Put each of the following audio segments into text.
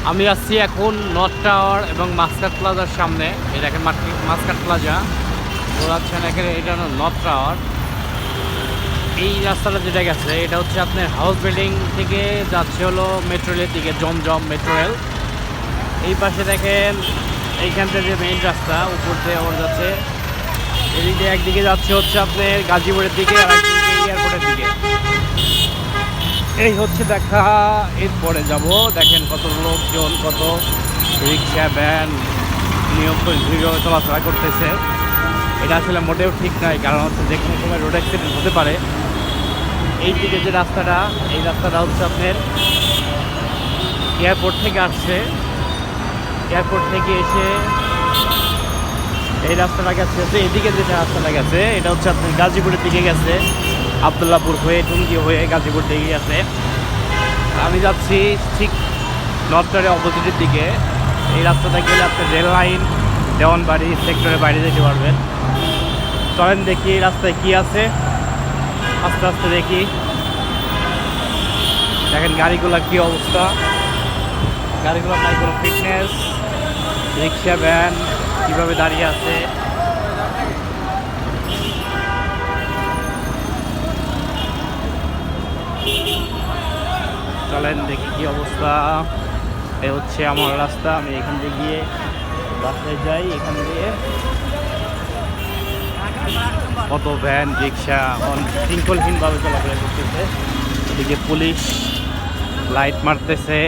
আমি আসছি এখন নর্থ টাওয়ার এবং মাস্কাট প্লাজার সামনে। এই দেখেন মাস্কাট প্লাজা যাচ্ছেন এখানে, এটা হলো নর্থ টাওয়ার। এই রাস্তাটা যেটা গেছে এটা হচ্ছে আপনার হাউস বিল্ডিং থেকে যাচ্ছে হলো মেট্রো রেলের দিকে, জমজম মেট্রো রেল। এই পাশে দেখেন এইখান থেকে যে মেইন রাস্তা উপর থেকে ওর যাচ্ছে, এদিকে একদিকে যাচ্ছে হচ্ছে আপনার গাজীপুরের দিকে আর একদিকে এয়ারপোর্টের দিকে। এই হচ্ছে দেখা। এরপরে যাব, দেখেন কত লোকজন, কত রিক্সা ভ্যান নিয়মিতভাবে চলাফেরা করতেছে। এটা আসলে মোটেও ঠিক নয়, কারণ হচ্ছে যে কোনো সময় রোড অ্যাক্সিডেন্ট হতে পারে। এই দিকে যে রাস্তাটা, এই রাস্তাটা হচ্ছে আপনার এয়ারপোর্ট থেকে আসছে। এয়ারপোর্ট থেকে এসে এই রাস্তাটা গেছে হচ্ছে এদিকে, যেটা রাস্তাটা গেছে এটা হচ্ছে আপনার গাজীপুরের দিকে গেছে, আবদুল্লাপুর হয়ে টুঙ্গি হয়ে গাজীপুর দিকে গেছে। আমি যাচ্ছি ঠিক নর্থ টাওয়ারের অপোজিটের দিকে। এই রাস্তাটা গেলে আপনার রেল লাইন, দেওয়ানবাড়ি সেক্টরের বাইরে যেতে পারবেন। চলেন দেখি এই রাস্তায় কী আছে, আস্তে আস্তে দেখি। দেখেন গাড়িগুলোর কী অবস্থা, গাড়িগুলোর নাই কোনো ফিটনেস। রিক্সা ভ্যান কীভাবে দাঁড়িয়ে আছে। চলেন দেখি কি অবস্থা। এ হচ্ছে আমার রাস্তা, আমি এখান দিয়ে গিয়ে বাসায় যাই। এখান দিয়ে কত ভ্যান রিক্সা শৃঙ্খলহীনভাবে চলাফেরা করতেছে। এদিকে পুলিশ লাইট মারতেছে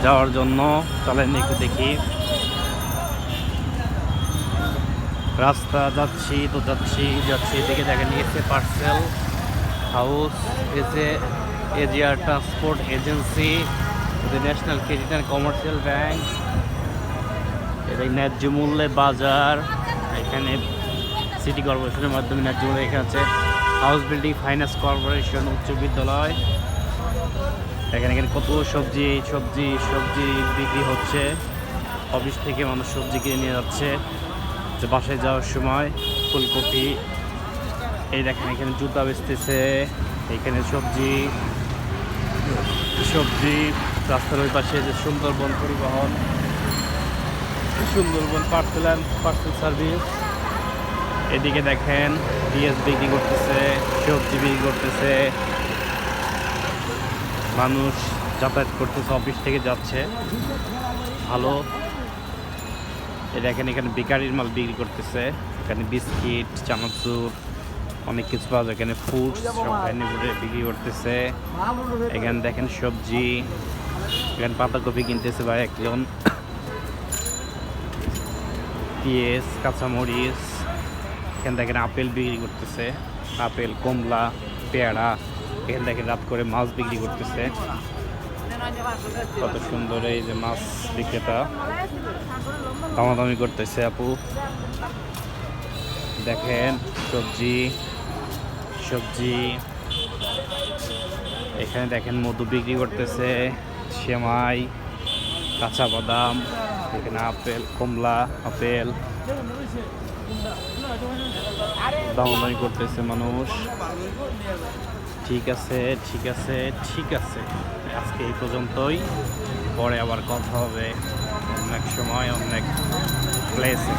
যাওয়ার জন্য। চলেন একটু দেখি রাস্তা। যাচ্ছি তো যাচ্ছি। এদিকে দেখেন এসে পার্সেল হাউস, এসে AGR transport agency, national credit and commercial bank, এদিকে ন্যায্য মূল্যে বাজার, এখানে সিটি কর্পোরেশনের মাধ্যমে ন্যায্য মূল্যে। এখানে আছে হাউস বিল্ডিং ফাইন্যান্স কর্পোরেশন উচ্চ বিদ্যালয়। এখানে কত সবজি বিক্রি হচ্ছে। অফিস থেকে মানুষ সবজি কিনে নিয়ে যাচ্ছে যে বাসায় যাওয়ার সময়। ফুলকপি, এই দেখেন এখানে জুতা বেচতেছে, এখানে সবজি। রাস্তার ওই পাশে যে সুন্দরবন পরিবহন, সুন্দরবন পার্সেল সার্ভিস। এদিকে দেখেন পিএস বিক্রি করতেছে, সবজি বিক্রি করতেছে, মানুষ যাতায়াত করতেছে, অফিস থেকে যাচ্ছে। ভালো। দেখেন এখানে বেকারির মাল বিক্রি করতেছে, এখানে বিস্কিট, চানাচুর অনেক কিছু পাওয়া যায়। এখানে ফুডস সব বিক্রি করতেছে। এখানে দেখেন সবজি, এখানে পাতাকপি কিনতেছে ভাই একজন, পেঁয়াজ, কাঁচামরিচ। এখানে দেখেন আপেল বিক্রি করতেছে, আপেল, কমলা, পেয়ারা। এখানে দেখেন রাত করে মাছ বিক্রি করতেছে, কত সুন্দর। এই যে মাছ বিক্রেতা দামাদামি করতেছে আপু। দেখেন সবজি। এখানে দেখেন মধু বিক্রি করতেছে, সেমাই, কাঁচা বাদাম। এখানে আপেল, কমলা, আপেল দামাদামি করতেছে মানুষ। ঠিক আছে। আজকে এই পর্যন্তই, পরে আবার কথা হবে অনেক সময় অনেক প্লেসে।